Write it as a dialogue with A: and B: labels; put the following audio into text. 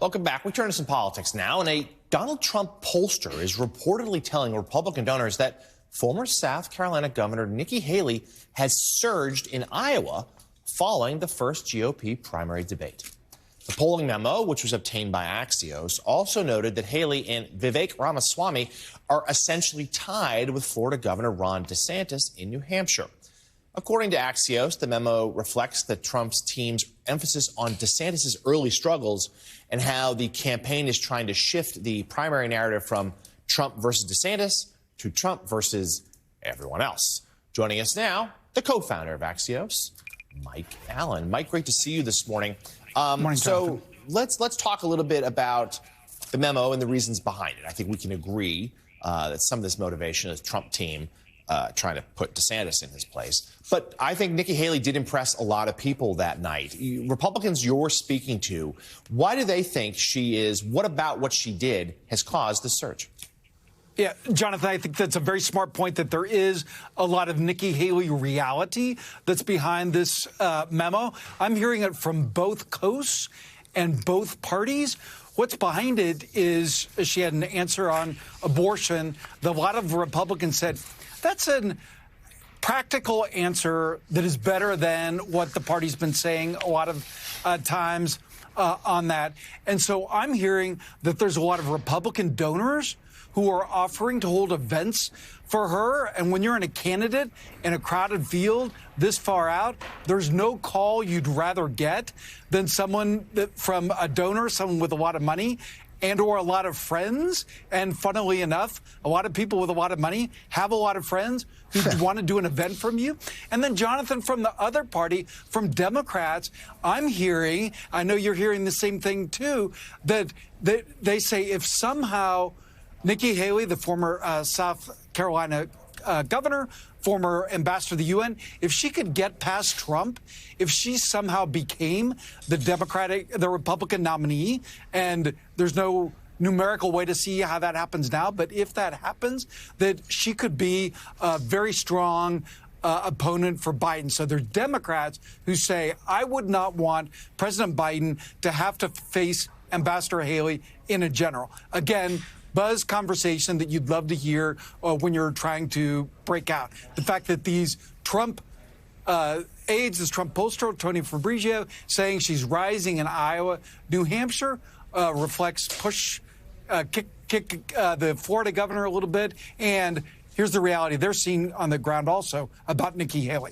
A: Welcome back. We turn to some politics now, and a Donald Trump pollster is reportedly telling Republican donors that former South Carolina Governor Nikki Haley has surged in Iowa following the first GOP primary debate. The polling memo, which was obtained by Axios, also noted that Haley and Vivek Ramaswamy are essentially tied with Florida Governor Ron DeSantis in New Hampshire. According to Axios, the memo reflects that Trump's team's emphasis on DeSantis' early struggles and how the campaign is trying to shift the primary narrative from Trump versus DeSantis to Trump versus everyone else. Joining us now, the co-founder of Axios, Mike Allen. Mike, great to see you this morning.
B: Morning,
A: so let's talk a little bit about the memo and the reasons behind it. I think we can agree that some of this motivation is Trump team trying to put DeSantis in his place. But I think Nikki Haley did impress a lot of people that night. Republicans you're speaking to, why do they think she is? What about what she did has caused the surge?
B: Yeah, Jonathan, I think that's a very smart point, that there is a lot of Nikki Haley reality that's behind this memo. I'm hearing it from both coasts and both parties. What's behind it is she had an answer on abortion. A lot of Republicans said that's a practical answer that is better than what the party's been saying a lot of times on that. And so I'm hearing that there's a lot of Republican donors who are offering to hold events for her. And when you're in a candidate in a crowded field this far out, there's no call you'd rather get than someone from a donor, someone with a lot of money and or a lot of friends. And funnily enough, a lot of people with a lot of money have a lot of friends who want to do an event from you. And then, Jonathan, from the other party, from Democrats, I'm hearing, I know you're hearing the same thing too, that they say if somehow Nikki Haley, the former South Carolina governor, former ambassador to the UN, if she could get past Trump, if she somehow became the Republican nominee, and there's no numerical way to see how that happens now, but if that happens, that she could be a very strong opponent for Biden. So there's Democrats who say, I would not want President Biden to have to face Ambassador Haley in a general. Again, buzz conversation that you'd love to hear when you're trying to break out. The fact that these Trump aides, this Trump pollster, Tony Fabrizio, saying she's rising in Iowa, New Hampshire, reflects kick the Florida governor a little bit. And here's the reality they're seeing on the ground also about Nikki Haley.